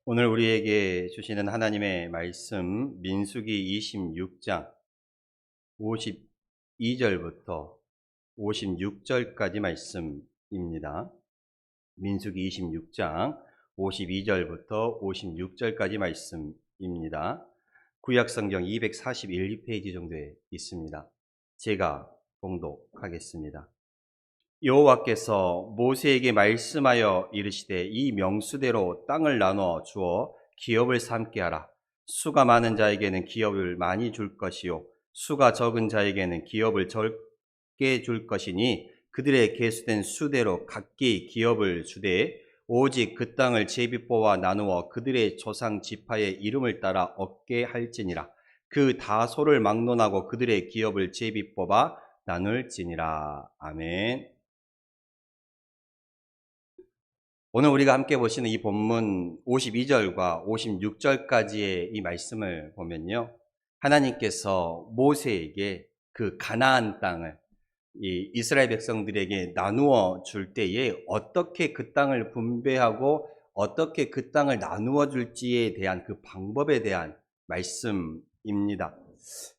오늘 우리에게 주시는 하나님의 말씀 민수기 26장 52절부터 56절까지 말씀입니다. 민수기 26장 52절부터 56절까지 말씀입니다. 구약성경 241페이지 정도에 있습니다. 제가 봉독하겠습니다. 여호와께서 모세에게 말씀하여 이르시되 이 명수대로 땅을 나누어 주어 기업을 삼게 하라. 수가 많은 자에게는 기업을 많이 줄 것이요 수가 적은 자에게는 기업을 적게 줄 것이니 그들의 계수된 수대로 각기 기업을 주되 오직 그 땅을 제비 뽑아 나누어 그들의 조상 지파의 이름을 따라 얻게 할지니라. 그 다소를 막론하고 그들의 기업을 제비 뽑아 나눌지니라. 아멘. 오늘 우리가 함께 보시는 이 본문 52절과 56절까지의 이 말씀을 보면요, 하나님께서 모세에게 그 가나안 땅을 이 이스라엘 백성들에게 나누어 줄 때에 어떻게 그 땅을 분배하고 어떻게 그 땅을 나누어 줄지에 대한 그 방법에 대한 말씀입니다.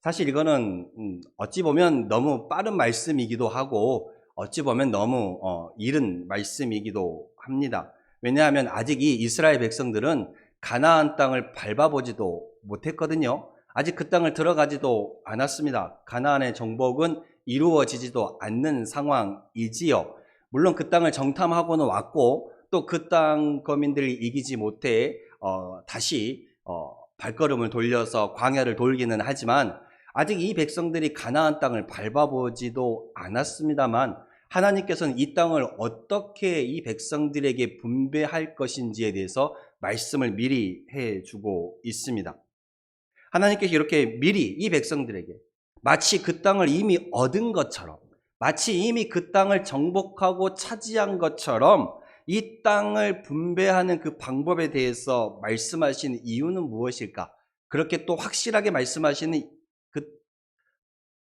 사실 이거는 어찌 보면 너무 빠른 말씀이기도 하고 어찌 보면 너무 이른 말씀이기도 합니다. 왜냐하면 아직 이 이스라엘 백성들은 가나안 땅을 밟아보지도 못했거든요. 아직 그 땅을 들어가지도 않았습니다. 가나안의 정복은 이루어지지도 않는 상황이지요. 물론 그 땅을 정탐하고는 왔고 또 그 땅 거민들이 이기지 못해 다시 발걸음을 돌려서 광야를 돌기는 하지만 아직 이 백성들이 가나안 땅을 밟아보지도 않았습니다만 하나님께서는 이 땅을 어떻게 이 백성들에게 분배할 것인지에 대해서 말씀을 미리 해주고 있습니다. 하나님께서 이렇게 미리 이 백성들에게 마치 그 땅을 이미 얻은 것처럼, 마치 이미 그 땅을 정복하고 차지한 것처럼 이 땅을 분배하는 그 방법에 대해서 말씀하시는 이유는 무엇일까? 그렇게 또 확실하게 말씀하시는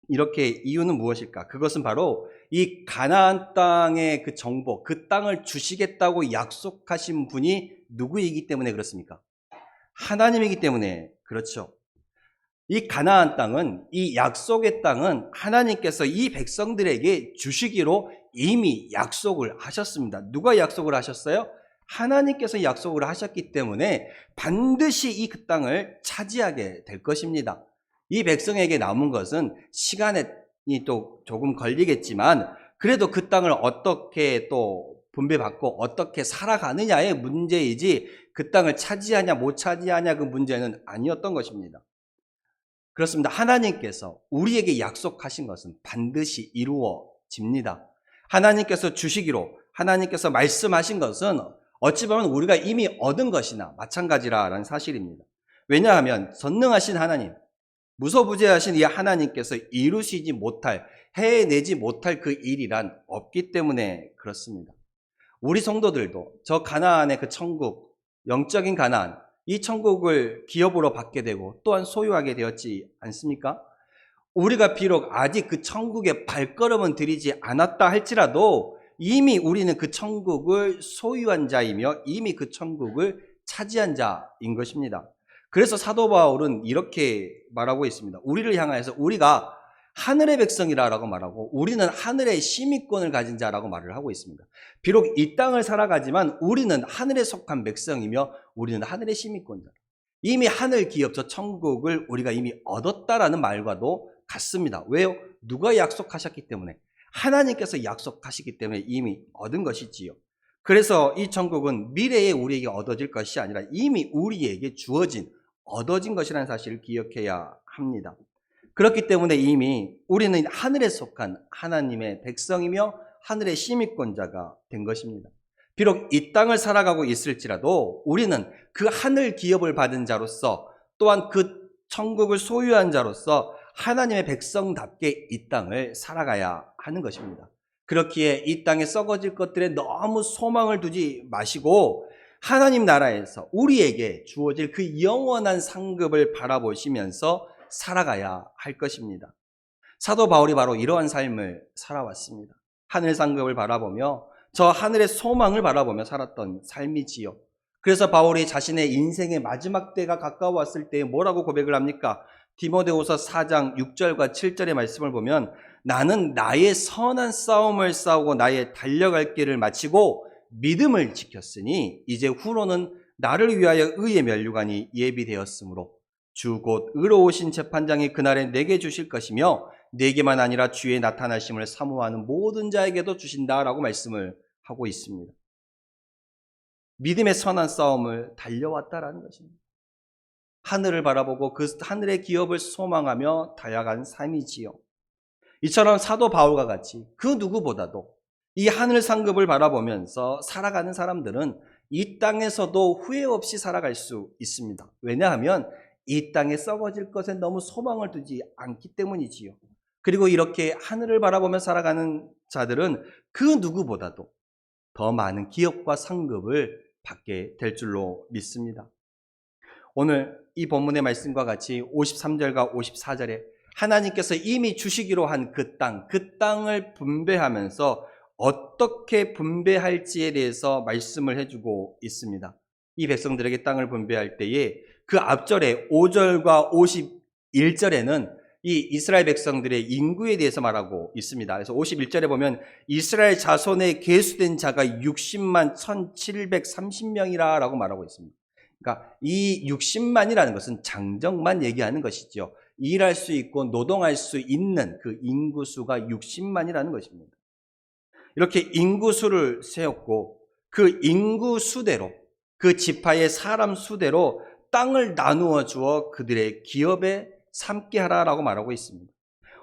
이렇게 이유는 무엇일까? 그것은 바로 이 가나안 땅의 그 정복, 그 땅을 주시겠다고 약속하신 분이 누구이기 때문에 그렇습니까? 하나님이기 때문에 그렇죠. 이 가나안 땅은, 이 약속의 땅은 하나님께서 이 백성들에게 주시기로 이미 약속을 하셨습니다. 누가 약속을 하셨어요? 하나님께서 약속을 하셨기 때문에 반드시 이 그 땅을 차지하게 될 것입니다. 이 백성에게 남은 것은 시간이 또 조금 걸리겠지만 그래도 그 땅을 어떻게 또 분배받고 어떻게 살아가느냐의 문제이지 그 땅을 차지하냐 못 차지하냐 그 문제는 아니었던 것입니다. 그렇습니다. 하나님께서 우리에게 약속하신 것은 반드시 이루어집니다. 하나님께서 주시기로 하나님께서 말씀하신 것은 어찌 보면 우리가 이미 얻은 것이나 마찬가지라는 사실입니다. 왜냐하면 전능하신 하나님, 무소부재하신 이 하나님께서 이루시지 못할, 해내지 못할 그 일이란 없기 때문에 그렇습니다. 우리 성도들도 저 가나안의 그 천국, 영적인 가나안, 이 천국을 기업으로 받게 되고 또한 소유하게 되었지 않습니까? 우리가 비록 아직 그 천국에 발걸음은 들이지 않았다 할지라도 이미 우리는 그 천국을 소유한 자이며 이미 그 천국을 차지한 자인 것입니다. 그래서 사도 바울은 이렇게 말하고 있습니다. 우리를 향하여서 우리가 하늘의 백성이라고 말하고 우리는 하늘의 시민권을 가진 자라고 말을 하고 있습니다. 비록 이 땅을 살아가지만 우리는 하늘에 속한 백성이며 우리는 하늘의 시민권자. 이미 하늘 기업 저 천국을 우리가 이미 얻었다라는 말과도 같습니다. 왜요? 누가 약속하셨기 때문에 하나님께서 약속하시기 때문에 이미 얻은 것이지요. 그래서 이 천국은 미래에 우리에게 얻어질 것이 아니라 이미 우리에게 주어진 얻어진 것이라는 사실을 기억해야 합니다. 그렇기 때문에 이미 우리는 하늘에 속한 하나님의 백성이며 하늘의 시민권자가 된 것입니다. 비록 이 땅을 살아가고 있을지라도 우리는 그 하늘 기업을 받은 자로서 또한 그 천국을 소유한 자로서 하나님의 백성답게 이 땅을 살아가야 하는 것입니다. 그렇기에 이 땅에 썩어질 것들에 너무 소망을 두지 마시고 하나님 나라에서 우리에게 주어질 그 영원한 상급을 바라보시면서 살아가야 할 것입니다. 사도 바울이 바로 이러한 삶을 살아왔습니다. 하늘 상급을 바라보며 저 하늘의 소망을 바라보며 살았던 삶이지요. 그래서 바울이 자신의 인생의 마지막 때가 가까웠을 때 뭐라고 고백을 합니까? 디모데후서 4장 6절과 7절의 말씀을 보면 나는 나의 선한 싸움을 싸우고 나의 달려갈 길을 마치고 믿음을 지켰으니 이제 후로는 나를 위하여 의의 면류관이 예비되었으므로 주 곧 의로우신 재판장이 그날에 내게 주실 것이며 내게만 아니라 주의 나타나심을 사모하는 모든 자에게도 주신다라고 말씀을 하고 있습니다. 믿음의 선한 싸움을 달려왔다라는 것입니다. 하늘을 바라보고 그 하늘의 기업을 소망하며 달려간 삶이지요. 이처럼 사도 바울과 같이 그 누구보다도 이 하늘 상급을 바라보면서 살아가는 사람들은 이 땅에서도 후회 없이 살아갈 수 있습니다. 왜냐하면 이 땅에 썩어질 것에 너무 소망을 두지 않기 때문이지요. 그리고 이렇게 하늘을 바라보며 살아가는 자들은 그 누구보다도 더 많은 기업과 상급을 받게 될 줄로 믿습니다. 오늘 이 본문의 말씀과 같이 53절과 54절에 하나님께서 이미 주시기로 한 그 땅을 분배하면서 어떻게 분배할지에 대해서 말씀을 해주고 있습니다. 이 백성들에게 땅을 분배할 때에 그 앞절에 5절과 51절에는 이 이스라엘 백성들의 인구에 대해서 말하고 있습니다. 그래서 51절에 보면 이스라엘 자손에 계수된 자가 60만 1730명이라 라고 말하고 있습니다. 그러니까 이 60만이라는 것은 장정만 얘기하는 것이죠. 일할 수 있고 노동할 수 있는 그 인구수가 60만이라는 것입니다. 이렇게 인구수를 세웠고 그 인구수대로 그 지파의 사람 수대로 땅을 나누어 주어 그들의 기업에 삼게 하라라고 말하고 있습니다.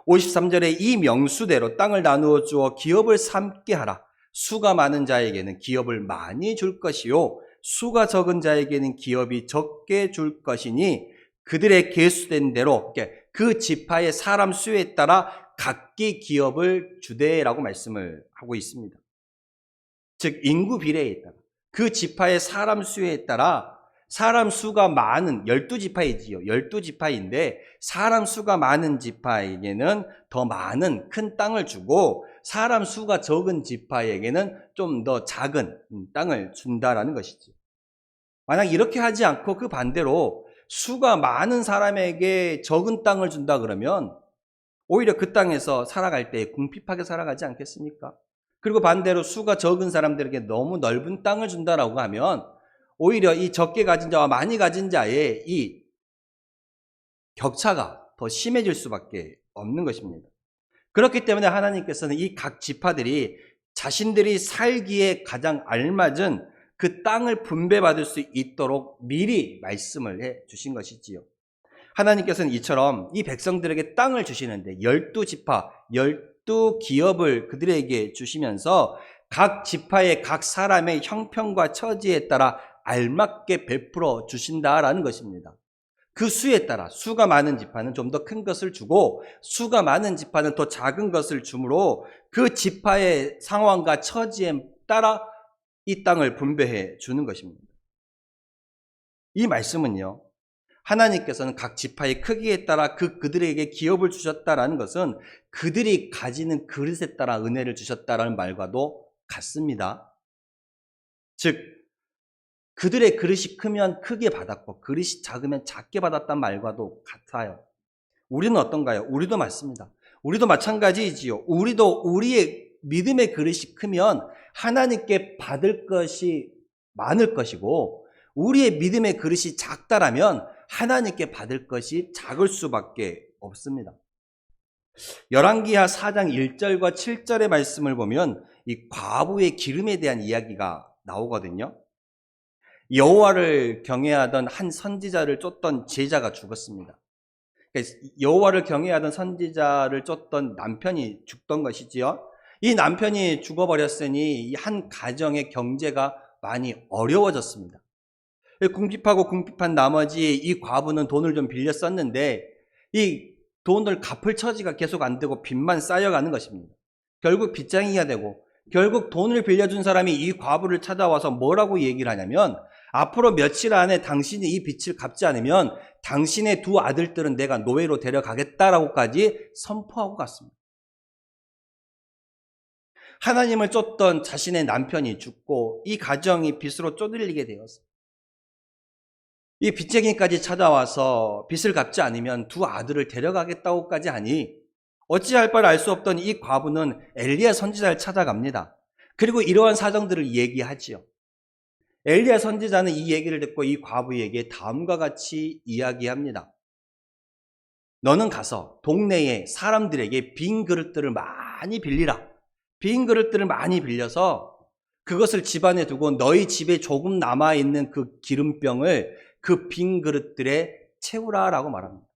53절에 이 명수대로 땅을 나누어 주어 기업을 삼게 하라. 수가 많은 자에게는 기업을 많이 줄 것이요 수가 적은 자에게는 기업이 적게 줄 것이니 그들의 계수된 대로 그 지파의 사람 수에 따라 각기 기업을 주되라고 말씀을 하고 있습니다. 즉 인구 비례에 따라 그 지파의 사람 수에 따라 사람 수가 많은 12지파이지요. 12지파인데 사람 수가 많은 지파에게는 더 많은 큰 땅을 주고 사람 수가 적은 지파에게는 좀 더 작은 땅을 준다라는 것이죠. 만약 이렇게 하지 않고 그 반대로 수가 많은 사람에게 적은 땅을 준다 그러면 오히려 그 땅에서 살아갈 때 궁핍하게 살아가지 않겠습니까? 그리고 반대로 수가 적은 사람들에게 너무 넓은 땅을 준다라고 하면 오히려 이 적게 가진 자와 많이 가진 자의 이 격차가 더 심해질 수밖에 없는 것입니다. 그렇기 때문에 하나님께서는 이 각 지파들이 자신들이 살기에 가장 알맞은 그 땅을 분배받을 수 있도록 미리 말씀을 해 주신 것이지요. 하나님께서는 이처럼 이 백성들에게 땅을 주시는데 12지파, 12기업을 그들에게 주시면서 각 지파의 각 사람의 형편과 처지에 따라 알맞게 베풀어 주신다라는 것입니다. 그 수에 따라 수가 많은 지파는 좀 더 큰 것을 주고 수가 많은 지파는 더 작은 것을 주므로 그 지파의 상황과 처지에 따라 이 땅을 분배해 주는 것입니다. 이 말씀은요, 하나님께서는 각 지파의 크기에 따라 그들에게 기업을 주셨다라는 것은 그들이 가지는 그릇에 따라 은혜를 주셨다라는 말과도 같습니다. 즉 그들의 그릇이 크면 크게 받았고 그릇이 작으면 작게 받았단 말과도 같아요. 우리는 어떤가요? 우리도 맞습니다. 우리도 마찬가지이지요. 우리도 우리의 믿음의 그릇이 크면 하나님께 받을 것이 많을 것이고 우리의 믿음의 그릇이 작다라면 하나님께 받을 것이 작을 수밖에 없습니다. 열왕기하 4장 1절과 7절의 말씀을 보면 이 과부의 기름에 대한 이야기가 나오거든요. 여호와를 경외하던 한 선지자를 쫓던 제자가 죽었습니다. 여호와를 경외하던 선지자를 쫓던 남편이 죽던 것이지요. 이 남편이 죽어버렸으니 한 가정의 경제가 많이 어려워졌습니다. 궁핍하고 궁핍한 나머지 이 과부는 돈을 좀 빌려 썼는데 이 돈을 갚을 처지가 계속 안 되고 빚만 쌓여가는 것입니다. 결국 빚쟁이가 되고 결국 돈을 빌려준 사람이 이 과부를 찾아와서 뭐라고 얘기를 하냐면 앞으로 며칠 안에 당신이 이 빚을 갚지 않으면 당신의 두 아들들은 내가 노예로 데려가겠다라고까지 선포하고 갔습니다. 하나님을 쫓던 자신의 남편이 죽고 이 가정이 빚으로 쪼들리게 되었어요. 이 빚쟁이까지 찾아와서 빚을 갚지 않으면 두 아들을 데려가겠다고까지 하니 어찌할 바를 알 수 없던 이 과부는 엘리야 선지자를 찾아갑니다. 그리고 이러한 사정들을 얘기하지요. 엘리야 선지자는 이 얘기를 듣고 이 과부에게 다음과 같이 이야기합니다. 너는 가서 동네에 사람들에게 빈 그릇들을 많이 빌리라. 빈 그릇들을 많이 빌려서 그것을 집안에 두고 너희 집에 조금 남아있는 그 기름병을 그 빈 그릇들에 채우라라고 말합니다.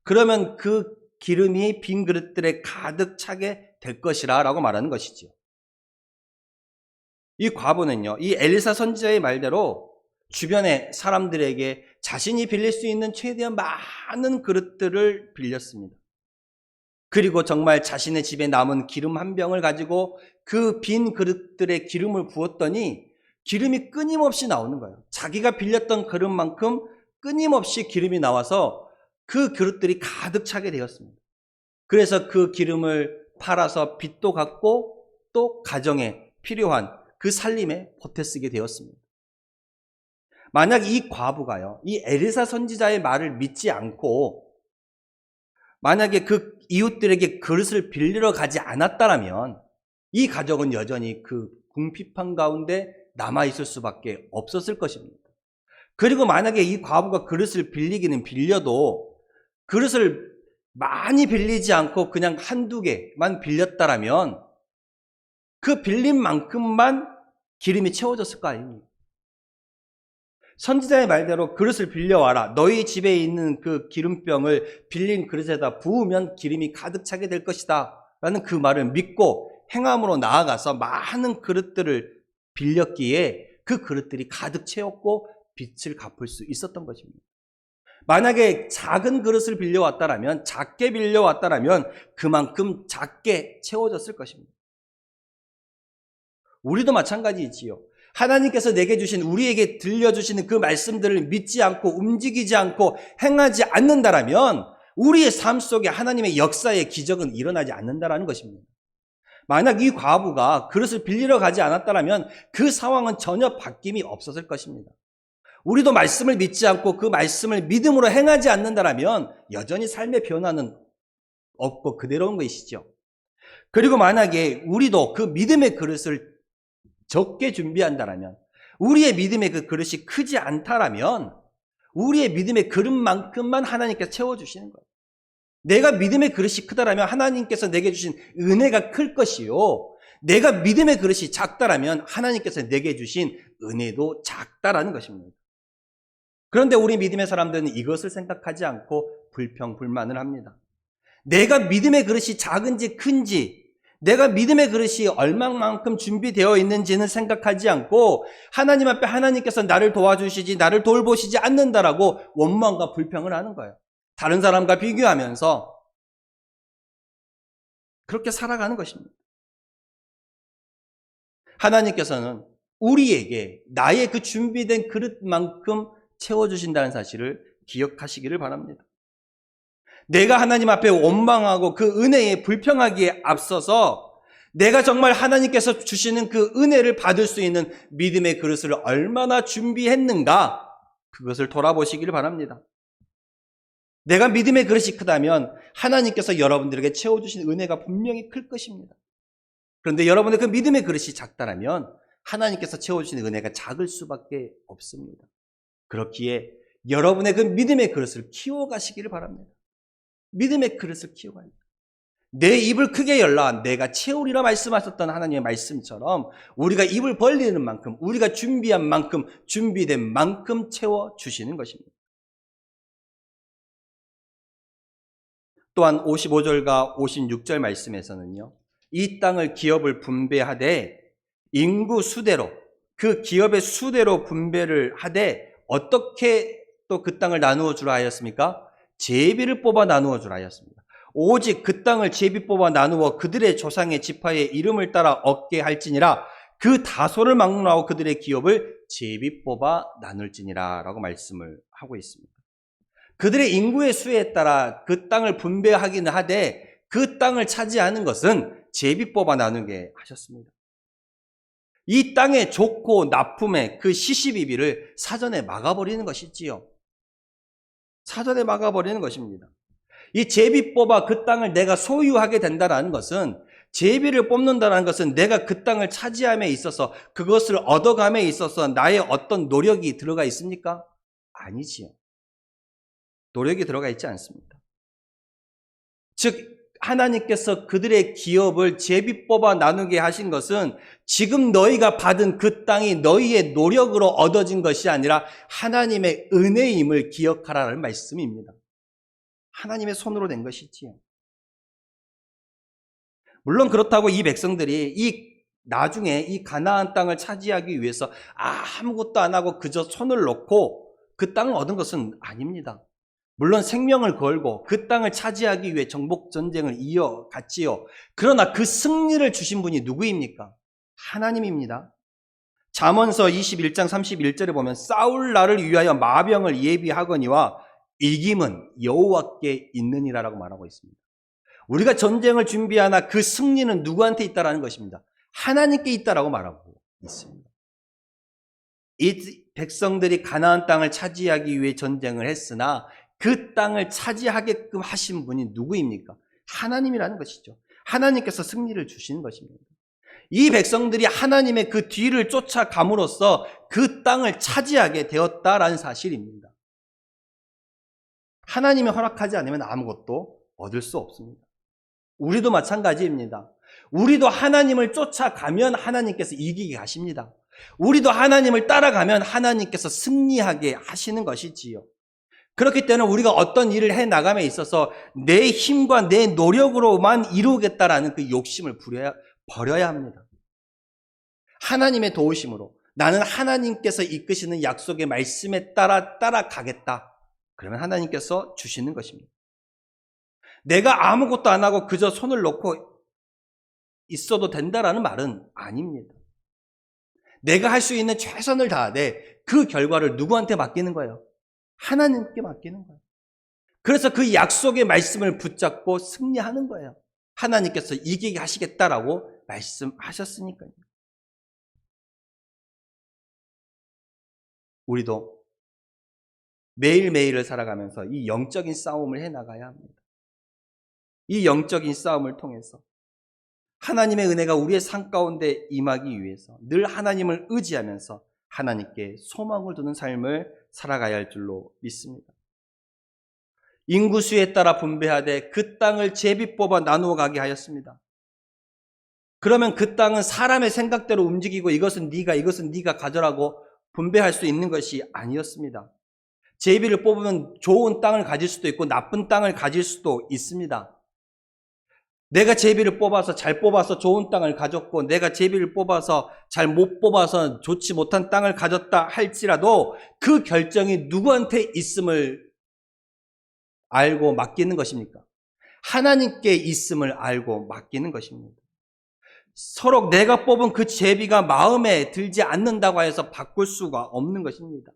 그러면 그 기름이 빈 그릇들에 가득 차게 될 것이라 라고 말하는 것이지요. 이 과부는요, 이 엘리사 선지자의 말대로 주변의 사람들에게 자신이 빌릴 수 있는 최대한 많은 그릇들을 빌렸습니다. 그리고 정말 자신의 집에 남은 기름 한 병을 가지고 그 빈 그릇들에 기름을 부었더니 기름이 끊임없이 나오는 거예요. 자기가 빌렸던 그릇만큼 끊임없이 기름이 나와서 그 그릇들이 가득 차게 되었습니다. 그래서 그 기름을 팔아서 빚도 갚고 또 가정에 필요한 그 살림에 보태 쓰게 되었습니다. 만약 이 과부가요, 이 엘리사 선지자의 말을 믿지 않고 만약에 그 이웃들에게 그릇을 빌리러 가지 않았다면 이 가족은 여전히 그 궁핍한 가운데 남아있을 수밖에 없었을 것입니다. 그리고 만약에 이 과부가 그릇을 빌리기는 빌려도 그릇을 많이 빌리지 않고 그냥 한두 개만 빌렸다라면 그 빌린 만큼만 기름이 채워졌을 거 아닙니까? 선지자의 말대로 그릇을 빌려와라. 너희 집에 있는 그 기름병을 빌린 그릇에다 부으면 기름이 가득 차게 될 것이다. 라는 그 말을 믿고 행함으로 나아가서 많은 그릇들을 빌렸기에 그 그릇들이 가득 채웠고 빚을 갚을 수 있었던 것입니다. 만약에 작은 그릇을 빌려왔다라면, 작게 빌려왔다라면 그만큼 작게 채워졌을 것입니다. 우리도 마찬가지이지요. 하나님께서 내게 주신, 우리에게 들려주시는 그 말씀들을 믿지 않고 움직이지 않고 행하지 않는다라면 우리의 삶 속에 하나님의 역사의 기적은 일어나지 않는다라는 것입니다. 만약 이 과부가 그릇을 빌리러 가지 않았다라면 그 상황은 전혀 바뀜이 없었을 것입니다. 우리도 말씀을 믿지 않고 그 말씀을 믿음으로 행하지 않는다라면 여전히 삶의 변화는 없고 그대로인 것이죠. 그리고 만약에 우리도 그 믿음의 그릇을 적게 준비한다라면, 우리의 믿음의 그 그릇이 크지 않다라면 우리의 믿음의 그릇만큼만 하나님께서 채워주시는 거예요. 내가 믿음의 그릇이 크다라면 하나님께서 내게 주신 은혜가 클 것이요, 내가 믿음의 그릇이 작다라면 하나님께서 내게 주신 은혜도 작다라는 것입니다. 그런데 우리 믿음의 사람들은 이것을 생각하지 않고 불평불만을 합니다. 내가 믿음의 그릇이 작은지 큰지, 내가 믿음의 그릇이 얼마만큼 준비되어 있는지는 생각하지 않고 하나님 앞에 하나님께서 나를 도와주시지, 나를 돌보시지 않는다라고 원망과 불평을 하는 거예요. 다른 사람과 비교하면서 그렇게 살아가는 것입니다. 하나님께서는 우리에게 나의 그 준비된 그릇만큼 채워주신다는 사실을 기억하시기를 바랍니다. 내가 하나님 앞에 원망하고 그 은혜에 불평하기에 앞서서 내가 정말 하나님께서 주시는 그 은혜를 받을 수 있는 믿음의 그릇을 얼마나 준비했는가, 그것을 돌아보시기를 바랍니다. 내가 믿음의 그릇이 크다면 하나님께서 여러분들에게 채워주신 은혜가 분명히 클 것입니다. 그런데 여러분의 그 믿음의 그릇이 작다라면 하나님께서 채워주신 은혜가 작을 수밖에 없습니다. 그렇기에 여러분의 그 믿음의 그릇을 키워가시기를 바랍니다. 믿음의 그릇을 키워가야 합니다. 내 입을 크게 열라 내가 채우리라 말씀하셨던 하나님의 말씀처럼 우리가 입을 벌리는 만큼, 우리가 준비한 만큼, 준비된 만큼 채워주시는 것입니다. 또한 55절과 56절 말씀에서는요, 이 땅을 기업을 분배하되 인구 수대로, 그 기업의 수대로 분배를 하되 어떻게 또 그 땅을 나누어 주라 하였습니까? 제비를 뽑아 나누어 주라 하였습니다. 오직 그 땅을 제비 뽑아 나누어 그들의 조상의 지파의 이름을 따라 얻게 할지니라. 그 다소를 막론하고 그들의 기업을 제비 뽑아 나눌지니라 라고 말씀을 하고 있습니다. 그들의 인구의 수에 따라 그 땅을 분배하기는 하되 그 땅을 차지하는 것은 제비 뽑아 나누게 하셨습니다. 이 땅의 좋고 나쁨의 그 시시비비를 사전에 막아버리는 것이지요. 사전에 막아버리는 것입니다. 이 제비 뽑아 그 땅을 내가 소유하게 된다는 것은, 제비를 뽑는다는 것은 내가 그 땅을 차지함에 있어서, 그것을 얻어감에 있어서 나의 어떤 노력이 들어가 있습니까? 아니지요. 노력이 들어가 있지 않습니다. 즉 하나님께서 그들의 기업을 제비 뽑아 나누게 하신 것은 지금 너희가 받은 그 땅이 너희의 노력으로 얻어진 것이 아니라 하나님의 은혜임을 기억하라는 말씀입니다. 하나님의 손으로 된 것이지요. 물론 그렇다고 이 백성들이 나중에 이 가나안 땅을 차지하기 위해서 아무것도 안 하고 그저 손을 놓고 그 땅을 얻은 것은 아닙니다. 물론 생명을 걸고 그 땅을 차지하기 위해 정복 전쟁을 이어갔지요. 그러나 그 승리를 주신 분이 누구입니까? 하나님입니다. 잠언서 21장 31절에 보면 싸울 날을 위하여 마병을 예비하거니와 이김은 여호와께 있느니라라고 말하고 있습니다. 우리가 전쟁을 준비하나 그 승리는 누구한테 있다라는 것입니다. 하나님께 있다라고 말하고 있습니다. 이 백성들이 가나안 땅을 차지하기 위해 전쟁을 했으나 그 땅을 차지하게끔 하신 분이 누구입니까? 하나님이라는 것이죠. 하나님께서 승리를 주시는 것입니다. 이 백성들이 하나님의 그 뒤를 쫓아감으로써 그 땅을 차지하게 되었다라는 사실입니다. 하나님이 허락하지 않으면 아무것도 얻을 수 없습니다. 우리도 마찬가지입니다. 우리도 하나님을 쫓아가면 하나님께서 이기게 하십니다. 우리도 하나님을 따라가면 하나님께서 승리하게 하시는 것이지요. 그렇기 때문에 우리가 어떤 일을 해나감에 있어서 내 힘과 내 노력으로만 이루겠다라는 그 욕심을 버려야 합니다. 하나님의 도우심으로 나는 하나님께서 이끄시는 약속의 말씀에 따라가겠다. 그러면 하나님께서 주시는 것입니다. 내가 아무것도 안 하고 그저 손을 놓고 있어도 된다라는 말은 아닙니다. 내가 할 수 있는 최선을 다하되 그 결과를 누구한테 맡기는 거예요? 하나님께 맡기는 거예요. 그래서 그 약속의 말씀을 붙잡고 승리하는 거예요. 하나님께서 이기게 하시겠다라고 말씀하셨으니까요. 우리도 매일매일을 살아가면서 이 영적인 싸움을 해나가야 합니다. 이 영적인 싸움을 통해서 하나님의 은혜가 우리의 삶 가운데 임하기 위해서 늘 하나님을 의지하면서 하나님께 소망을 두는 삶을 살아가야 할 줄로 믿습니다. 인구수에 따라 분배하되 그 땅을 제비 뽑아 나누어 가게 하였습니다. 그러면 그 땅은 사람의 생각대로 움직이고 이것은 네가 가져라고 분배할 수 있는 것이 아니었습니다. 제비를 뽑으면 좋은 땅을 가질 수도 있고 나쁜 땅을 가질 수도 있습니다. 내가 제비를 뽑아서 잘 뽑아서 좋은 땅을 가졌고 내가 제비를 뽑아서 잘 못 뽑아서 좋지 못한 땅을 가졌다 할지라도 그 결정이 누구한테 있음을 알고 맡기는 것입니까? 하나님께 있음을 알고 맡기는 것입니다. 서로 내가 뽑은 그 제비가 마음에 들지 않는다고 해서 바꿀 수가 없는 것입니다.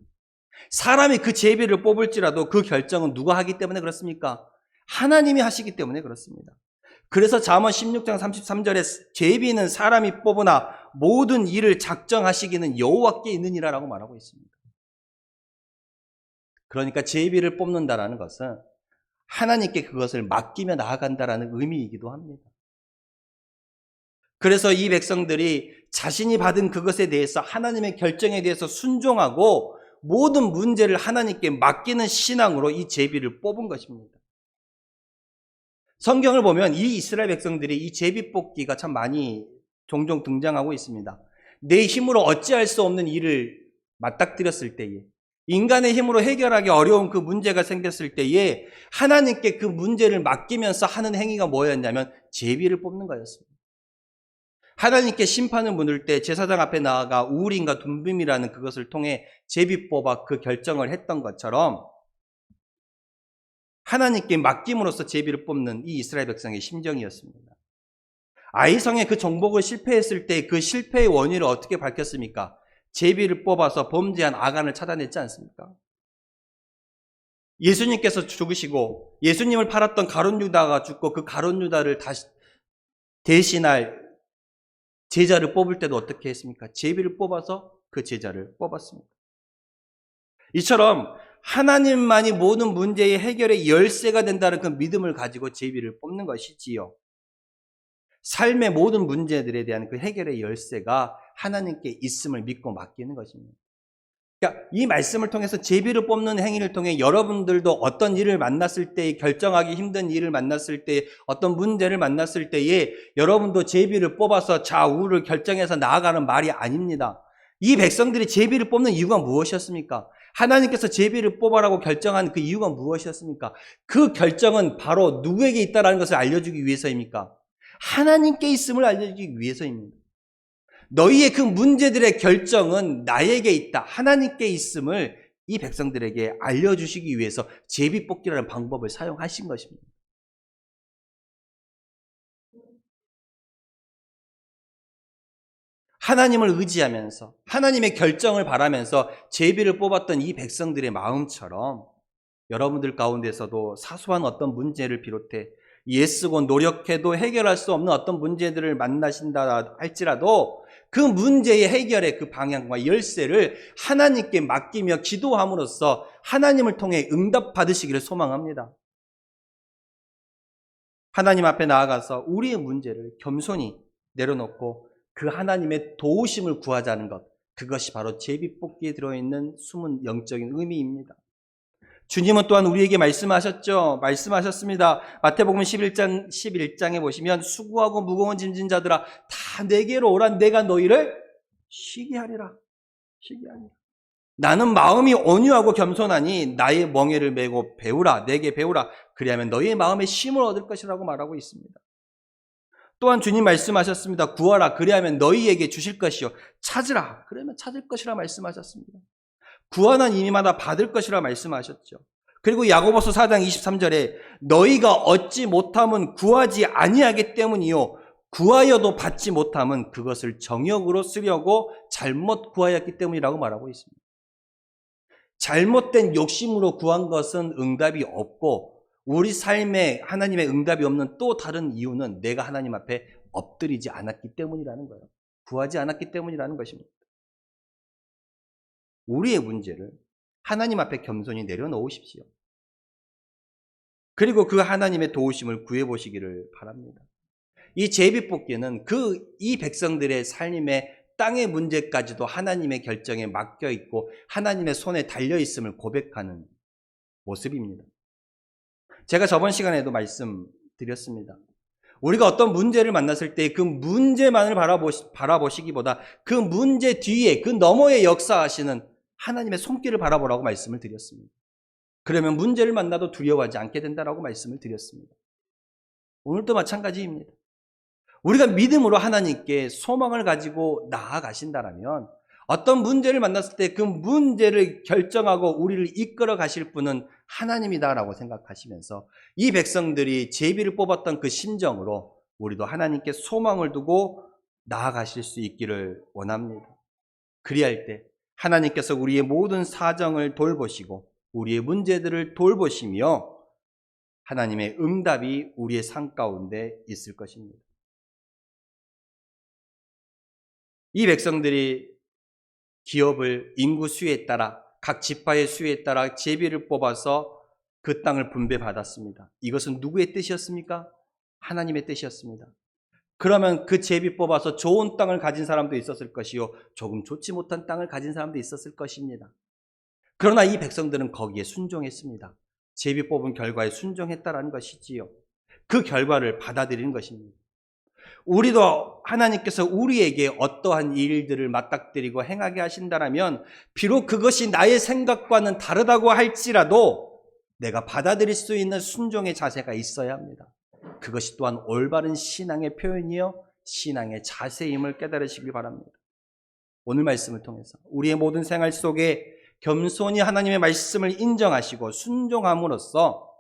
사람이 그 제비를 뽑을지라도 그 결정은 누가 하기 때문에 그렇습니까? 하나님이 하시기 때문에 그렇습니다. 그래서 잠언 16장 33절에 제비는 사람이 뽑으나 모든 일을 작정하시기는 여호와께 있느니라라고 말하고 있습니다. 그러니까 제비를 뽑는다라는 것은 하나님께 그것을 맡기며 나아간다라는 의미이기도 합니다. 그래서 이 백성들이 자신이 받은 그것에 대해서 하나님의 결정에 대해서 순종하고 모든 문제를 하나님께 맡기는 신앙으로 이 제비를 뽑은 것입니다. 성경을 보면 이 이스라엘 백성들이 이 제비 뽑기가 참 많이 종종 등장하고 있습니다. 내 힘으로 어찌할 수 없는 일을 맞닥뜨렸을 때에, 인간의 힘으로 해결하기 어려운 그 문제가 생겼을 때에 하나님께 그 문제를 맡기면서 하는 행위가 뭐였냐면 제비를 뽑는 거였습니다. 하나님께 심판을 물을 때 제사장 앞에 나아가 우림과 둠빔이라는 그것을 통해 제비 뽑아 그 결정을 했던 것처럼 하나님께 맡김으로써 제비를 뽑는 이 이스라엘 백성의 심정이었습니다. 아이성의 그 정복을 실패했을 때 그 실패의 원인을 어떻게 밝혔습니까? 제비를 뽑아서 범죄한 아간을 찾아냈지 않습니까? 예수님께서 죽으시고 예수님을 팔았던 가룟 유다가 죽고 그 가룟 유다를 다시 대신할 제자를 뽑을 때도 어떻게 했습니까? 제비를 뽑아서 그 제자를 뽑았습니다. 이처럼 하나님만이 모든 문제의 해결의 열쇠가 된다는 그 믿음을 가지고 제비를 뽑는 것이지요. 삶의 모든 문제들에 대한 그 해결의 열쇠가 하나님께 있음을 믿고 맡기는 것입니다. 그러니까 이 말씀을 통해서 제비를 뽑는 행위를 통해 여러분들도 어떤 일을 만났을 때, 결정하기 힘든 일을 만났을 때, 어떤 문제를 만났을 때에 여러분도 제비를 뽑아서 좌우를 결정해서 나아가는 말이 아닙니다. 이 백성들이 제비를 뽑는 이유가 무엇이었습니까? 하나님께서 제비를 뽑아라고 결정한 그 이유가 무엇이었습니까? 그 결정은 바로 누구에게 있다는 것을 알려주기 위해서입니까? 하나님께 있음을 알려주기 위해서입니다. 너희의 그 문제들의 결정은 나에게 있다, 하나님께 있음을 이 백성들에게 알려주시기 위해서 제비뽑기라는 방법을 사용하신 것입니다. 하나님을 의지하면서 하나님의 결정을 바라면서 제비를 뽑았던 이 백성들의 마음처럼 여러분들 가운데서도 사소한 어떤 문제를 비롯해 애쓰고 노력해도 해결할 수 없는 어떤 문제들을 만나신다 할지라도 그 문제의 해결의 그 방향과 열쇠를 하나님께 맡기며 기도함으로써 하나님을 통해 응답 받으시기를 소망합니다. 하나님 앞에 나아가서 우리의 문제를 겸손히 내려놓고 그 하나님의 도우심을 구하자는 것, 그것이 바로 제비뽑기에 들어있는 숨은 영적인 의미입니다. 주님은 또한 우리에게 말씀하셨습니다. 마태복음 11장에 보시면 수고하고 무거운 짐진 자들아 다 내게로 오라, 내가 너희를 쉬게 하리라. 나는 마음이 온유하고 겸손하니 나의 멍에를 메고 배우라, 내게 배우라. 그리하면 너희의 마음에 쉼을 얻을 것이라고 말하고 있습니다. 또한 주님 말씀하셨습니다. 구하라, 그리하면 너희에게 주실 것이요. 찾으라, 그러면 찾을 것이라 말씀하셨습니다. 구하는 이마다 받을 것이라 말씀하셨죠. 그리고 야고보서 4장 23절에 너희가 얻지 못함은 구하지 아니하기 때문이요 구하여도 받지 못함은 그것을 정욕으로 쓰려고 잘못 구하였기 때문이라고 말하고 있습니다. 잘못된 욕심으로 구한 것은 응답이 없고 우리 삶에 하나님의 응답이 없는 또 다른 이유는 내가 하나님 앞에 엎드리지 않았기 때문이라는 거예요. 구하지 않았기 때문이라는 것입니다. 우리의 문제를 하나님 앞에 겸손히 내려놓으십시오. 그리고 그 하나님의 도우심을 구해보시기를 바랍니다. 이 제비뽑기는 이 백성들의 삶의 땅의 문제까지도 하나님의 결정에 맡겨 있고 하나님의 손에 달려 있음을 고백하는 모습입니다. 제가 저번 시간에도 말씀드렸습니다. 우리가 어떤 문제를 만났을 때 그 문제만을 바라보시기보다 그 문제 뒤에 그 너머에 역사하시는 하나님의 손길을 바라보라고 말씀을 드렸습니다. 그러면 문제를 만나도 두려워하지 않게 된다라고 말씀을 드렸습니다. 오늘도 마찬가지입니다. 우리가 믿음으로 하나님께 소망을 가지고 나아가신다라면 어떤 문제를 만났을 때 그 문제를 결정하고 우리를 이끌어 가실 분은 하나님이다라고 생각하시면서 이 백성들이 제비를 뽑았던 그 심정으로 우리도 하나님께 소망을 두고 나아가실 수 있기를 원합니다. 그리할 때 하나님께서 우리의 모든 사정을 돌보시고 우리의 문제들을 돌보시며 하나님의 응답이 우리의 삶 가운데 있을 것입니다. 이 백성들이 기업을 인구 수에 따라 각 지파의 수에 따라 제비를 뽑아서 그 땅을 분배받았습니다. 이것은 누구의 뜻이었습니까? 하나님의 뜻이었습니다. 그러면 그 제비 뽑아서 좋은 땅을 가진 사람도 있었을 것이요 조금 좋지 못한 땅을 가진 사람도 있었을 것입니다. 그러나 이 백성들은 거기에 순종했습니다. 제비 뽑은 결과에 순종했다라는 것이지요. 그 결과를 받아들이는 것입니다. 우리도 하나님께서 우리에게 어떠한 일들을 맞닥뜨리고 행하게 하신다라면 비록 그것이 나의 생각과는 다르다고 할지라도 내가 받아들일 수 있는 순종의 자세가 있어야 합니다. 그것이 또한 올바른 신앙의 표현이요 신앙의 자세임을 깨달으시길 바랍니다. 오늘 말씀을 통해서 우리의 모든 생활 속에 겸손히 하나님의 말씀을 인정하시고 순종함으로써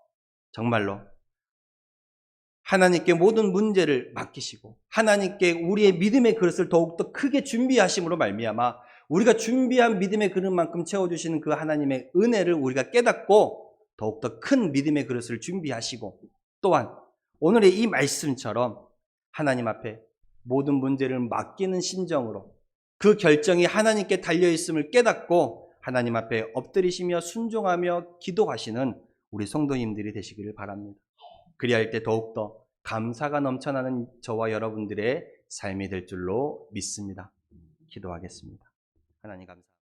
정말로 하나님께 모든 문제를 맡기시고 하나님께 우리의 믿음의 그릇을 더욱더 크게 준비하심으로 말미암아 우리가 준비한 믿음의 그릇만큼 채워주시는 그 하나님의 은혜를 우리가 깨닫고 더욱더 큰 믿음의 그릇을 준비하시고 또한 오늘의 이 말씀처럼 하나님 앞에 모든 문제를 맡기는 심정으로 그 결정이 하나님께 달려있음을 깨닫고 하나님 앞에 엎드리시며 순종하며 기도하시는 우리 성도님들이 되시기를 바랍니다. 그리할 때 더욱더 감사가 넘쳐나는 저와 여러분들의 삶이 될 줄로 믿습니다. 기도하겠습니다. 하나님 감사합니다.